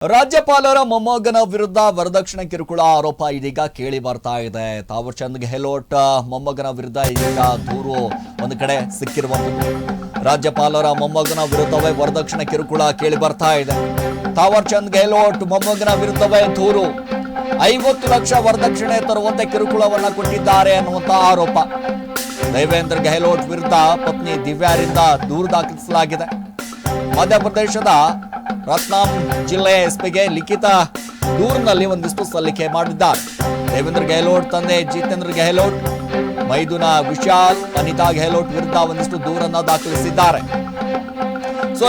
ರಾಜ್ಯಪಾಲರ ಮೊಮ್ಮಗನ ವಿರುದ್ಧ ವರದಕ್ಷಿಣೆ ಕಿರುಕುಳ ಆರೋಪ ಇದೀಗ ಕೇಳಿ ಬರ್ತಾ ಇದೆ. ತಾವರ್ ಚಂದ್ ಗೆಹ್ಲೋಟ್ ಮೊಮ್ಮಗನ ವಿರುದ್ಧ ಇದೀಗ ದೂರು ಒಂದು ಕಡೆ ಸಿಕ್ಕಿರುವಂತದ್ದು. ರಾಜ್ಯಪಾಲರ ಮೊಮ್ಮಗನ ವಿರುದ್ಧವೇ ವರದಕ್ಷಿಣೆ ಕಿರುಕುಳ ಕೇಳಿ ಬರ್ತಾ ಇದೆ. ತಾವರ್ ಚಂದ್ ಗೆಹ್ಲೋಟ್ ಮೊಮ್ಮಗನ ವಿರುದ್ಧವೇ ದೂರು. 50 ಲಕ್ಷ ವರದಕ್ಷಿಣೆ ತರುವಂತೆ ಕಿರುಕುಳವನ್ನ ಕೊಟ್ಟಿದ್ದಾರೆ ಅನ್ನುವಂತ ಆರೋಪ. ದೇವೇಂದ್ರ ಗೆಹ್ಲೋಟ್ ವಿರುದ್ಧ ಪತ್ನಿ ದಿವ್ಯಾರಿಂದ ದೂರು ದಾಖಲಿಸಲಾಗಿದೆ. ಮಧ್ಯಪ್ರದೇಶದ ರತ್ನಾಮ್ ಜಿಲ್ಲೆಯ ಎಸ್ಪಿಗೆ ಲಿಖಿತ ದೂರಿನಲ್ಲಿ ಒಂದಿಷ್ಟು ಸಲ್ಲಿಕೆ ಮಾಡಿದ್ದಾರೆ. ದೇವೇಂದ್ರ ಗೆಹ್ಲೋಟ್ ತಂದೆ ಜಿತೇಂದ್ರ ಗೆಹ್ಲೋಟ್, ಮೈದುನ ವಿಶಾಲ್, ಅನಿತಾ ಗೆಹ್ಲೋಟ್ ವಿರುದ್ಧ ಒಂದಿಷ್ಟು ದೂರನ್ನ ದಾಖಲಿಸಿದ್ದಾರೆ.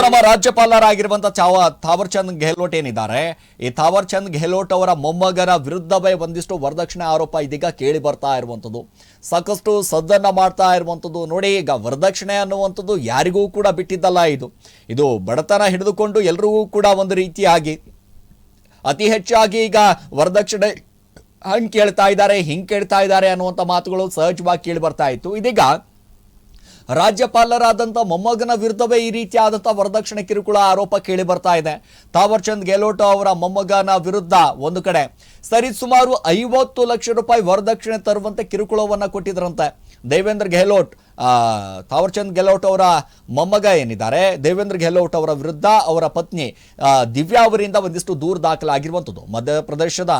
ನಮ್ಮ ರಾಜ್ಯಪಾಲರಾಗಿರುವಂತಹ ತಾವರ್ ಚಂದ್ ಗೆಹ್ಲೋಟ್ ಏನಿದ್ದಾರೆ, ಈ ತಾವರ್ ಚಂದ್ ಗೆಹ್ಲೋಟ್ ಅವರ ಮೊಮ್ಮಗನ ವಿರುದ್ಧವೇ ಒಂದಿಷ್ಟು ವರದಕ್ಷಿಣೆ ಆರೋಪ ಇದೀಗ ಕೇಳಿ ಬರ್ತಾ ಇರುವಂತದ್ದು. ಸಾಕಷ್ಟು ಸದ್ದನ್ನ ಮಾಡ್ತಾ ಇರುವಂತದ್ದು. ನೋಡಿ, ಈಗ ವರದಕ್ಷಿಣೆ ಅನ್ನುವಂಥದ್ದು ಯಾರಿಗೂ ಕೂಡ ಬಿಟ್ಟಿದ್ದಲ್ಲ. ಇದು ಬಡತನ ಹಿಡಿದುಕೊಂಡು ಎಲ್ರಿಗೂ ಕೂಡ ಒಂದು ರೀತಿಯಾಗಿ ಅತಿ ಹೆಚ್ಚಾಗಿ ಈಗ ವರದಕ್ಷಿಣೆ ಹಂಗೆ ಕೇಳ್ತಾ ಇದ್ದಾರೆ, ಹಿಂಗೆ ಕೇಳ್ತಾ ಇದ್ದಾರೆ ಅನ್ನುವಂಥ ಮಾತುಗಳು ಸಹಜವಾಗಿ ಕೇಳಿ ಬರ್ತಾ ಇತ್ತು. ಇದೀಗ ರಾಜ್ಯಪಾಲರಾದಂಥ ಮೊಮ್ಮಗನ ವಿರುದ್ಧವೇ ಈ ರೀತಿಯಾದಂಥ ವರದಕ್ಷಿಣೆ ಕಿರುಕುಳ ಆರೋಪ ಕೇಳಿ ಬರ್ತಾ ಇದೆ. ತಾವರ್ ಚಂದ್ ಗೆಹ್ಲೋಟ್ ಅವರ ಮೊಮ್ಮಗನ ವಿರುದ್ಧ ಒಂದು ಕಡೆ ಸರಿಸುಮಾರು 50 ಲಕ್ಷ ರೂಪಾಯಿ ವರದಕ್ಷಿಣೆ ತರುವಂತೆ ಕಿರುಕುಳವನ್ನ ಕೊಟ್ಟಿದ್ರಂತೆ. ದೇವೇಂದ್ರ ಗೆಹ್ಲೋಟ್, ತಾವರ್ ಚಂದ್ ಗೆಹ್ಲೋಟ್ ಅವರ ಮೊಮ್ಮಗ ಏನಿದ್ದಾರೆ ದೇವೇಂದ್ರ ಗೆಹ್ಲೋಟ್ ಅವರ ವಿರುದ್ಧ ಅವರ ಪತ್ನಿ ದಿವ್ಯಾ ಅವರಿಂದ ಒಂದಿಷ್ಟು ದೂರು ದಾಖಲಾಗಿರುವಂಥದ್ದು. ಮಧ್ಯಪ್ರದೇಶದ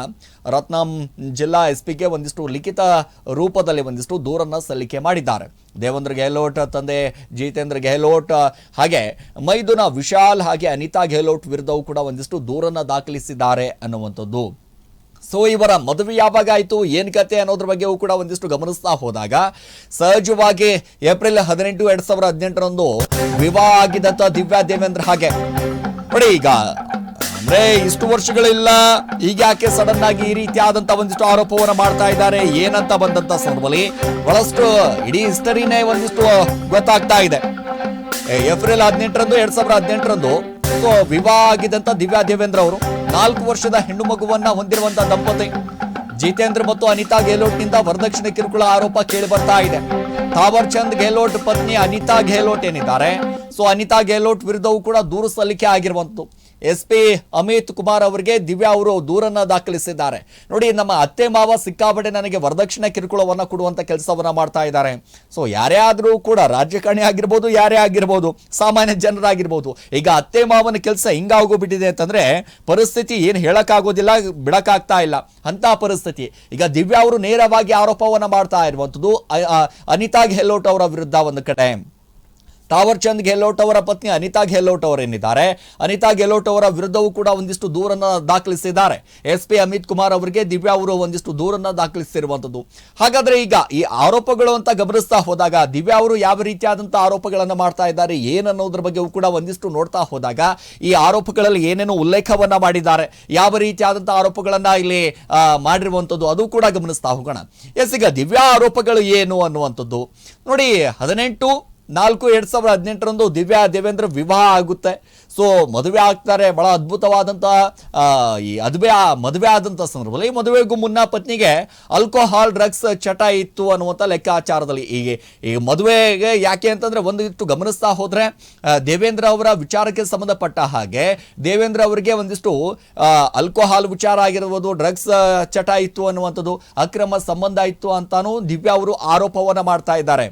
ರತ್ನಾಮ್ ಜಿಲ್ಲಾ ಎಸ್ಪಿಗೆ ಒಂದಿಷ್ಟು ಲಿಖಿತ ರೂಪದಲ್ಲಿ ಒಂದಿಷ್ಟು ದೂರನ್ನ ಸಲ್ಲಿಕೆ ಮಾಡಿದ್ದಾರೆ. ದೇವೇಂದ್ರ ಗೆಹ್ಲೋಟ್ ತಂದೆ ಜಿತೇಂದ್ರ ಗೆಹ್ಲೋಟ್, ಹಾಗೆ ಮೈದುನ ವಿಶಾಲ್, ಹಾಗೆ ಅನಿತಾ ಗೆಹ್ಲೋಟ್ ವಿರುದ್ಧವೂ ಕೂಡ ಒಂದಿಷ್ಟು ದೂರನ್ನ ದಾಖಲಿಸಿದ್ದಾರೆ ಅನ್ನುವಂಥದ್ದು. ಇವರ ಮದುವೆ ಯಾವಾಗ ಆಯಿತು, ಏನು ಕತೆ ಅನ್ನೋದ್ರ ಬಗ್ಗೆಯೂ ಕೂಡ ಒಂದಿಷ್ಟು ಗಮನಿಸ್ತಾ ಹೋದಾಗ ಸಹಜವಾಗಿ ಏಪ್ರಿಲ್ 18, 2018ರಂದು ವಿವಾಹ ಆಗಿದ್ದಂಥ ದಿವ್ಯಾ ದೇವೇಂದ್ರ, ಹಾಗೆ ನೋಡಿ ಈಗ ಅಂದ್ರೆ ಇಷ್ಟು ವರ್ಷಗಳಿಲ್ಲ, ಈಗ ಯಾಕೆ ಸಡನ್ ಆಗಿ ಈ ರೀತಿ ಆದಂತ ಒಂದಿಷ್ಟು ಆರೋಪವನ್ನು ಮಾಡ್ತಾ ಇದ್ದಾರೆ, ಏನಂತ ಬಂದಂತ ಸಂದರ್ಭದಲ್ಲಿ ಬಹಳಷ್ಟು ಇಡೀ ಹಿಸ್ಟರಿನೇ ಒಂದಿಷ್ಟು ಗೊತ್ತಾಗ್ತಾ ಇದೆ. ಏಪ್ರಿಲ್ 18ರಂದು 2018ರಂದು ವಿವಾಹ ಆಗಿದ್ದಂತ ದಿವ್ಯಾ ದೇವೇಂದ್ರ ಅವರು 4 ವರ್ಷದ ಹೆಣ್ಣು ಮಗುವನ್ನ ಹೊಂದಿರುವಂತಹ ದಂಪತಿ. ಜಿತೇಂದ್ರ ಮತ್ತು ಅನಿತಾ ಗೆಹ್ಲೋಟ್ ನಿಂದ ವರದಕ್ಷಿಣೆ ಕಿರುಕುಳ ಆರೋಪ ಕೇಳಿ ಬರ್ತಾ ಇದೆ. ತಾವರ್ ಚಂದ್ ಗೆಹ್ಲೋಟ್ ಪತ್ನಿ ಅನಿತಾ ಗೆಹ್ಲೋಟ್ ಏನಿದ್ದಾರೆ, ಅನಿತಾ ಗೆಹ್ಲೋಟ್ ವಿರುದ್ಧವೂ ಕೂಡ ದೂರು ಸಲ್ಲಿಕೆ ಆಗಿರುವಂತದ್ದು. SP ಅಮಿತ್ ಕುಮಾರ್ ಅವರಿಗೆ ದಿವ್ಯಾ ಅವರು ದೂರನ್ನ ದಾಖಲಿಸಿದ್ದಾರೆ. ನೋಡಿ, ನಮ್ಮ ಅತ್ತೆ ಮಾವ ಸಿಕ್ಕಾಪಟ್ಟೆ ನನಗೆ ವರದಕ್ಷಿಣೆ ಕಿರುಕುಳವನ್ನ ಕೊಡುವಂತ ಕೆಲಸವನ್ನ ಮಾಡ್ತಾ ಇದ್ದಾರೆ. ಯಾರೇ ಆದ್ರೂ ಕೂಡ ರಾಜಕಾರಣಿ ಆಗಿರ್ಬೋದು, ಯಾರೇ ಆಗಿರ್ಬೋದು, ಸಾಮಾನ್ಯ ಜನರಾಗಿರ್ಬೋದು, ಈಗ ಅತ್ತೆ ಮಾವನ ಕೆಲಸ ಹಿಂಗಾಗೋಗ್ಬಿಟ್ಟಿದೆ ಅಂತಂದ್ರೆ ಪರಿಸ್ಥಿತಿ ಏನು ಹೇಳಕ್ಕಾಗೋದಿಲ್ಲ, ಬಿಡಕ್ಕಾಗ್ತಾ ಇಲ್ಲ ಅಂತ ಪರಿಸ್ಥಿತಿ. ಈಗ ದಿವ್ಯಾ ಅವರು ನೇರವಾಗಿ ಆರೋಪವನ್ನ ಮಾಡ್ತಾ ಇರುವಂತದ್ದು ಅನಿತಾ ಗೆಹ್ಲೋಟ್ ಅವರ ವಿರುದ್ಧ. ಒಂದು ಕಡೆ ತಾವರ್ ಚಂದ್ ಗೆಹ್ಲೋಟ್ ಅವರ ಪತ್ನಿ ಅನಿತಾ ಗೆಹ್ಲೋಟ್ ಅವರೇನಿದ್ದಾರೆ, ಅನಿತಾ ಗೆಹ್ಲೋಟ್ ಅವರ ವಿರುದ್ಧವೂ ಕೂಡ ಒಂದಿಷ್ಟು ದೂರನ್ನ ದಾಖಲಿಸಿದ್ದಾರೆ. SP ಅಮಿತ್ ಕುಮಾರ್ ಅವರಿಗೆ ದಿವ್ಯಾ ಅವರು ಒಂದಿಷ್ಟು ದೂರನ್ನ ದಾಖಲಿಸಿರುವಂತದ್ದು. ಹಾಗಾದ್ರೆ ಈಗ ಈ ಆರೋಪಗಳು ಅಂತ ಗಮನಿಸ್ತಾ ಹೋದಾಗ ದಿವ್ಯಾ ಅವರು ಯಾವ ರೀತಿಯಾದಂತಹ ಆರೋಪಗಳನ್ನ ಮಾಡ್ತಾ ಇದ್ದಾರೆ ಏನನ್ನೋದ್ರ ಬಗ್ಗೆ ಕೂಡ ಒಂದಿಷ್ಟು ನೋಡ್ತಾ ಹೋದಾಗ ಈ ಆರೋಪಗಳಲ್ಲಿ ಏನೇನೋ ಉಲ್ಲೇಖವನ್ನ ಮಾಡಿದ್ದಾರೆ, ಯಾವ ರೀತಿಯಾದಂತಹ ಆರೋಪಗಳನ್ನ ಇಲ್ಲಿ ಮಾಡಿರುವಂತದ್ದು ಅದು ಕೂಡ ಗಮನಿಸ್ತಾ ಹೋಗೋಣ. ಈಗ ದಿವ್ಯಾ ಆರೋಪಗಳು ಏನು ಅನ್ನುವಂಥದ್ದು ನೋಡಿ, 18/4/2018ರಂದು ದಿವ್ಯಾ ದೇವೇಂದ್ರ ವಿವಾಹ ಆಗುತ್ತೆ. ಮದುವೆ ಆಗ್ತಾರೆ. ಬಹಳ ಅದ್ಭುತವಾದಂತಹ ಮದುವೆ ಆದಂತ ಸಂದರ್ಭದಲ್ಲಿ ಮದುವೆಗೂ ಮುನ್ನ ಪತ್ನಿಗೆ ಆಲ್ಕೋಹಾಲ್ ಡ್ರಗ್ಸ್ ಚಟ ಇತ್ತು ಅನ್ನುವಂಥ ಲೆಕ್ಕಾಚಾರದಲ್ಲಿ ಈ ಮದುವೆಗೆ ಯಾಕೆ ಅಂತಂದ್ರೆ ಒಂದಿಷ್ಟು ಗಮನಿಸ್ತಾ ಹೋದ್ರೆ ದೇವೇಂದ್ರ ಅವರ ವಿಚಾರಕ್ಕೆ ಸಂಬಂಧಪಟ್ಟ ಹಾಗೆ ದೇವೇಂದ್ರ ಅವರಿಗೆ ಒಂದಿಷ್ಟು ಆಲ್ಕೋಹಾಲ್ ವಿಚಾರ ಆಗಿರ್ಬೋದು, ಡ್ರಗ್ಸ್ ಚಟ ಇತ್ತು ಅನ್ನುವಂಥದ್ದು, ಅಕ್ರಮ ಸಂಬಂಧ ಇತ್ತು ಅಂತಾನು ದಿವ್ಯಾ ಅವರು ಆರೋಪವನ್ನ ಮಾಡ್ತಾ ಇದ್ದಾರೆ.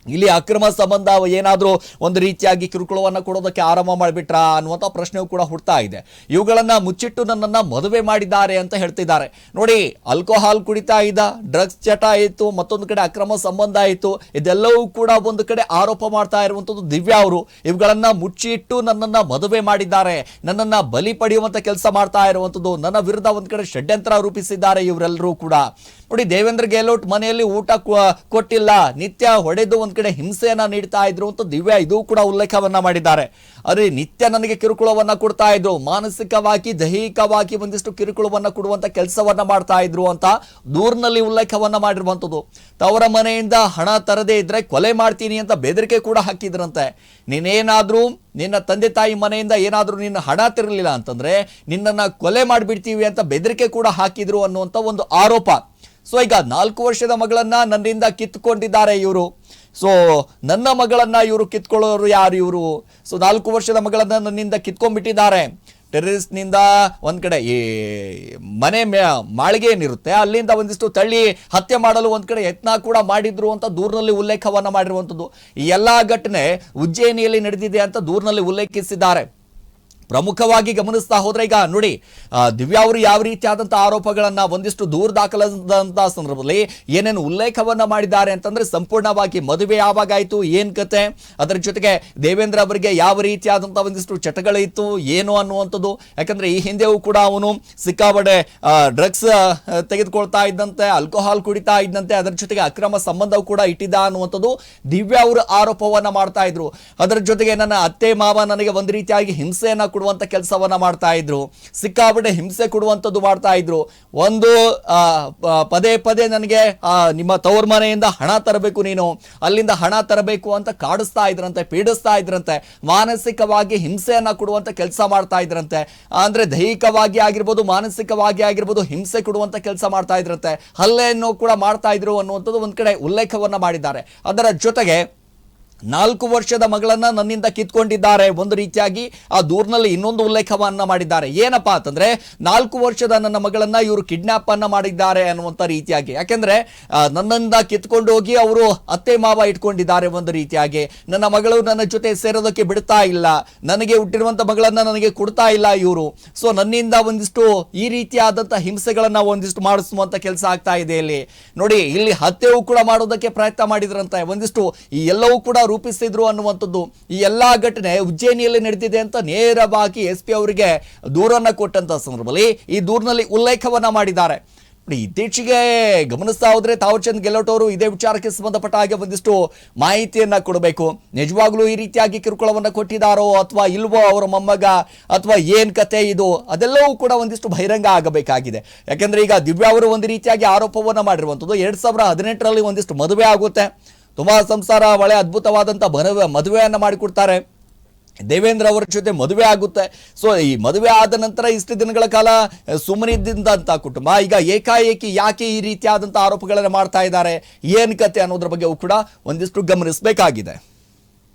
ಇಲ್ಲಿ ಅಕ್ರಮ ಸಂಬಂಧ ಏನಾದರೂ ಒಂದು ರೀತಿಯಾಗಿ ಕಿರುಕುಳವನ್ನ ಕೊಡೋದಕ್ಕೆ ಆರಂಭ ಮಾಡಿಬಿಟ್ರ ಅನ್ನುವಂಥ ಪ್ರಶ್ನೆಯೂ ಕೂಡ ಹುಡ್ತಾ ಇದೆ. ಇವುಗಳನ್ನ ಮುಚ್ಚಿಟ್ಟು ನನ್ನನ್ನ ಮದುವೆ ಮಾಡಿದ್ದಾರೆ ಅಂತ ಹೇಳ್ತಿದ್ದಾರೆ. ನೋಡಿ, ಆಲ್ಕೋಹಾಲ್ ಕುಡಿತಾ ಇದ್ದ, ಡ್ರಗ್ಸ್ ಚಟ ಇತ್ತು, ಮತ್ತೊಂದು ಕಡೆ ಅಕ್ರಮ ಸಂಬಂಧ ಇತ್ತು, ಇದೆಲ್ಲವೂ ಕೂಡ ಒಂದು ಕಡೆ ಆರೋಪ ಮಾಡ್ತಾ ಇರುವಂಥದ್ದು ದಿವ್ಯಾ ಅವರು. ಇವುಗಳನ್ನ ಮುಚ್ಚಿಟ್ಟು ನನ್ನನ್ನ ಮದುವೆ ಮಾಡಿದ್ದಾರೆ, ನನ್ನನ್ನ ಬಲಿ ಪಡೆಯುವಂತ ಕೆಲಸ ಮಾಡ್ತಾ ಇರುವಂಥದ್ದು, ನನ್ನ ವಿರುದ್ಧ ಒಂದು ಕಡೆ ಷಡ್ಯಂತ್ರ ರೂಪಿಸಿದ್ದಾರೆ ಇವರೆಲ್ಲರೂ ಕೂಡ. ನೋಡಿ, ದೇವೇಂದ್ರ ಗೆಹ್ಲೋಟ್ ಮನೆಯಲ್ಲಿ ಊಟ ಕೊಟ್ಟಿಲ್ಲ, ನಿತ್ಯ ಹೊಡೆದು ಒಂದ್ ಕಡೆ ಹಿಂಸೆಯನ್ನ ನೀಡ್ತಾ ಇದ್ರು ಅಂತ ದಿವ್ಯಾ ಇದು ಕೂಡ ಉಲ್ಲೇಖವನ್ನ ಮಾಡಿದ್ದಾರೆ. ಅರೆ, ನಿತ್ಯ ನನಗೆ ಕಿರುಕುಳವನ್ನ ಕೊಡ್ತಾ ಇದ್ರು, ಮಾನಸಿಕವಾಗಿ ದೈಹಿಕವಾಗಿ ಒಂದಿಷ್ಟು ಕಿರುಕುಳವನ್ನ ಕೊಡುವಂತ ಕೆಲಸವನ್ನ ಮಾಡ್ತಾ ಇದ್ರು ಅಂತ ದೂರಿನಲ್ಲಿ ಉಲ್ಲೇಖವನ್ನ ಮಾಡಿರುವಂತದ್ದು. ತವರ ಮನೆಯಿಂದ ಹಣ ತರದೇ ಇದ್ರೆ ಕೊಲೆ ಮಾಡ್ತೀನಿ ಅಂತ ಬೆದರಿಕೆ ಕೂಡ ಹಾಕಿದ್ರಂತೆ. ನೀನೇನಾದ್ರೂ ನಿನ್ನ ತಂದೆ ತಾಯಿ ಮನೆಯಿಂದ ಏನಾದ್ರೂ ನಿನ್ನ ಹಣ ತಿರಲಿಲ್ಲ ಅಂತಂದ್ರೆ ನಿನ್ನನ್ನ ಕೊಲೆ ಮಾಡಿಬಿಡ್ತೀವಿ ಅಂತ ಬೆದರಿಕೆ ಕೂಡ ಹಾಕಿದ್ರು ಅನ್ನುವಂತ ಒಂದು ಆರೋಪ. ಈಗ 4 ವರ್ಷದ ಮಗಳನ್ನ ನನ್ನಿಂದ ಕಿತ್ತುಕೊಂಡಿದ್ದಾರೆ ಇವರು. ನನ್ನ ಮಗಳನ್ನ ಇವರು ಕಿತ್ಕೊಳ್ಳೋರು ಯಾರು ಇವರು? 4 ವರ್ಷದ ಮಗಳನ್ನ ನನ್ನಿಂದ ಕಿತ್ಕೊಂಡ್ಬಿಟ್ಟಿದ್ದಾರೆ. ಟೆರರಿಸ್ಟ್ನಿಂದ ಒಂದ್ ಕಡೆ ಈ ಮನೆ ಮಾಳಿಗೆ ಏನಿರುತ್ತೆ ಅಲ್ಲಿಂದ ಒಂದಿಷ್ಟು ತಳ್ಳಿ ಹತ್ಯೆ ಮಾಡಲು ಒಂದ್ ಕಡೆ ಯತ್ನ ಕೂಡ ಮಾಡಿದ್ರು ಅಂತ ದೂರಿನಲ್ಲಿ ಉಲ್ಲೇಖವನ್ನ ಮಾಡಿರುವಂಥದ್ದು. ಈ ಎಲ್ಲಾ ಘಟನೆ ಉಜ್ಜಯಿನಿಯಲ್ಲಿ ನಡೆದಿದೆ ಅಂತ ದೂರಿನಲ್ಲಿ ಉಲ್ಲೇಖಿಸಿದ್ದಾರೆ. ಪ್ರಮುಖವಾಗಿ ಗಮನಿಸ್ತಾ ಹೋದ್ರೆ ಈಗ ನೋಡಿ, ದಿವ್ಯಾ ಅವರು ಯಾವ ರೀತಿಯಾದಂತಹ ಆರೋಪಗಳನ್ನ ಒಂದಿಷ್ಟು ದೂರು ದಾಖಲಾದಂತಹ ಸಂದರ್ಭದಲ್ಲಿ ಏನೇನು ಉಲ್ಲೇಖವನ್ನ ಮಾಡಿದ್ದಾರೆ ಅಂತಂದ್ರೆ, ಸಂಪೂರ್ಣವಾಗಿ ಮದುವೆ ಯಾವಾಗ ಆಯ್ತು, ಏನ್ ಕತೆ, ಅದರ ಜೊತೆಗೆ ದೇವೇಂದ್ರ ಅವರಿಗೆ ಯಾವ ರೀತಿಯಾದಂತಹ ಒಂದಿಷ್ಟು ಚಟಗಳಿತ್ತು ಏನು ಅನ್ನುವಂಥದ್ದು. ಯಾಕಂದ್ರೆ ಈ ಹಿಂದೆಯೂ ಕೂಡ ಅವನು ಸಿಕ್ಕಾಪಟ್ಟೆ ಡ್ರಗ್ಸ್ ತೆಗೆದುಕೊಳ್ತಾ ಇದ್ದಂತೆ, ಆಲ್ಕೋಹಾಲ್ ಕುಡಿತಾ ಇದ್ದಂತೆ, ಅದರ ಜೊತೆಗೆ ಅಕ್ರಮ ಸಂಬಂಧ ಕೂಡ ಇಟ್ಟಿದ್ದ ಅನ್ನುವಂಥದ್ದು ದಿವ್ಯಾ ಅವರು ಆರೋಪವನ್ನ ಮಾಡ್ತಾ ಇದ್ರು. ಅದರ ಜೊತೆಗೆ ನನ್ನ ಅತ್ತೆ ಮಾವ ನನಗೆ ಒಂದು ರೀತಿಯಾಗಿ ಹಿಂಸೆಯನ್ನ ಕೊಡುವಂತ ಕೆಲಸವನ್ನ ಮಾಡ್ತಾ ಇದ್ರು, ಸಿಕ್ಕಾಪಟ್ಟೆ ಹಿಂಸೆ ಕೊಡುವಂತದ್ದು ಮಾಡ್ತಾ ಇದ್ರು. ಒಂದು ಪದೇ ಪದೇ ನನಗೆ ನಿಮ್ಮ ತವರು ಮನೆಯಿಂದ ಹಣ ತರಬೇಕು, ನೀನು ಅಲ್ಲಿಂದ ಹಣ ತರಬೇಕು ಅಂತ ಕಾಡಿಸ್ತಾ ಇದ್ರಂತೆ, ಪೀಡಿಸ್ತಾ ಇದ್ರಂತೆ, ಮಾನಸಿಕವಾಗಿ ಹಿಂಸೆಯನ್ನ ಕೊಡುವಂತ ಕೆಲಸ ಮಾಡ್ತಾ ಇದ್ರಂತೆ. ಅಂದ್ರೆ ದೈಹಿಕವಾಗಿ ಆಗಿರ್ಬೋದು, ಮಾನಸಿಕವಾಗಿ ಆಗಿರ್ಬೋದು ಹಿಂಸೆ ಕೊಡುವಂತ ಕೆಲಸ ಮಾಡ್ತಾ ಇದ್ರಂತೆ, ಹಲ್ಲೆಯನ್ನು ಕೂಡ ಮಾಡ್ತಾ ಇದ್ರು ಅನ್ನುವಂಥದ್ದು ಒಂದ್ ಕಡೆ ಉಲ್ಲೇಖವನ್ನ ಮಾಡಿದ್ದಾರೆ. ಅದರ ಜೊತೆಗೆ 4 ವರ್ಷದ ಮಗಳನ್ನ ನನ್ನಿಂದ ಕಿತ್ಕೊಂಡಿದ್ದಾರೆ ಒಂದು ರೀತಿಯಾಗಿ ಆ ದೂರಿನಲ್ಲಿ ಇನ್ನೊಂದು ಉಲ್ಲೇಖವನ್ನ ಮಾಡಿದ್ದಾರೆ. ಏನಪ್ಪಾ ಅಂತಂದ್ರೆ, 4 ವರ್ಷದ ನನ್ನ ಮಗಳನ್ನ ಇವರು ಕಿಡ್ನಾಪ್ ಅನ್ನ ಮಾಡಿದ್ದಾರೆ ಅನ್ನುವಂತ ರೀತಿಯಾಗಿ. ಯಾಕೆಂದ್ರೆ ನನ್ನಿಂದ ಕಿತ್ಕೊಂಡು ಹೋಗಿ ಅವರು ಅತ್ತೆ ಮಾವ ಇಟ್ಕೊಂಡಿದ್ದಾರೆ ಒಂದು ರೀತಿಯಾಗಿ. ನನ್ನ ಮಗಳು ನನ್ನ ಜೊತೆ ಸೇರೋದಕ್ಕೆ ಬಿಡ್ತಾ ಇಲ್ಲ, ನನಗೆ ಹುಟ್ಟಿರುವಂತ ಮಗಳನ್ನ ನನಗೆ ಕೊಡ್ತಾ ಇಲ್ಲ ಇವರು. ಸೊ ನನ್ನಿಂದ ಒಂದಿಷ್ಟು ಈ ರೀತಿಯಾದಂತಹ ಹಿಂಸೆಗಳನ್ನ ಒಂದಿಷ್ಟು ಮಾಡಿಸುವಂತ ಕೆಲಸ ಆಗ್ತಾ ಇದೆ. ಇಲ್ಲಿ ನೋಡಿ, ಇಲ್ಲಿ ಹತ್ಯೆಯೂ ಕೂಡ ಮಾಡೋದಕ್ಕೆ ಪ್ರಯತ್ನ ಮಾಡಿದ್ರಂತೆ, ಒಂದಿಷ್ಟು ಈ ಎಲ್ಲವೂ ಕೂಡ ರೂಪಿಸಿದ್ರು ಅನ್ನುವಂಥದ್ದು. ಈ ಎಲ್ಲಾ ಘಟನೆ ಉಜ್ಜಯಿನಿಯಲ್ಲಿ ನಡೆದಿದೆ ಅಂತ ನೇರವಾಗಿ SP ಅವರಿಗೆ ದೂರನ್ನ ಕೊಟ್ಟಂತ ಸಂದರ್ಭದಲ್ಲಿ ಈ ದೂರಿನಲ್ಲಿ ಉಲ್ಲೇಖವನ್ನ ಮಾಡಿದ್ದಾರೆ. ಇತ್ತೀಚೆಗೆ ಗಮನಿಸ್ತಾ ಹೋದ್ರೆ ತಾವರ್ಚಂದ್ ಗೆಹ್ಲೋಟ್ ಅವರು ಇದೇ ವಿಚಾರಕ್ಕೆ ಸಂಬಂಧಪಟ್ಟ ಹಾಗೆ ಒಂದಿಷ್ಟು ಮಾಹಿತಿಯನ್ನ ಕೊಡಬೇಕು. ನಿಜವಾಗ್ಲೂ ಈ ರೀತಿಯಾಗಿ ಕಿರುಕುಳವನ್ನ ಕೊಟ್ಟಿದ್ದಾರೋ ಅಥವಾ ಇಲ್ವೋ ಅವರ ಮೊಮ್ಮಗ, ಅಥವಾ ಏನ್ ಕತೆ ಇದು, ಅದೆಲ್ಲವೂ ಕೂಡ ಒಂದಿಷ್ಟು ಬಹಿರಂಗ ಆಗಬೇಕಾಗಿದೆ. ಯಾಕಂದ್ರೆ ಈಗ ದಿವ್ಯಾ ಅವರು ಒಂದು ರೀತಿಯಾಗಿ ಆರೋಪವನ್ನ ಮಾಡಿರುವಂಥದ್ದು 2018ರಲ್ಲಿ ಒಂದಿಷ್ಟು ಮದುವೆ ಆಗುತ್ತೆ, ತುಂಬಾ ಸಂಸಾರ ಒಳ್ಳೆ ಅದ್ಭುತವಾದಂಥ ಮದುವೆಯನ್ನ ಮಾಡಿಕೊಡ್ತಾರೆ, ದೇವೇಂದ್ರ ಅವರ ಜೊತೆ ಮದುವೆ ಆಗುತ್ತೆ. ಸೊ ಈ ಮದುವೆ ಆದ ನಂತರ ಇಷ್ಟು ದಿನಗಳ ಕಾಲ ಸುಮ್ಮನಿದ್ದಂತ ಕುಟುಂಬ ಈಗ ಏಕಾಏಕಿ ಯಾಕೆ ಈ ರೀತಿಯಾದಂಥ ಆರೋಪಗಳನ್ನು ಮಾಡ್ತಾ ಇದ್ದಾರೆ, ಏನ್ ಕತೆ ಅನ್ನೋದ್ರ ಬಗ್ಗೆ ಕೂಡ ಒಂದಿಷ್ಟು ಗಮನಿಸಬೇಕಾಗಿದೆ.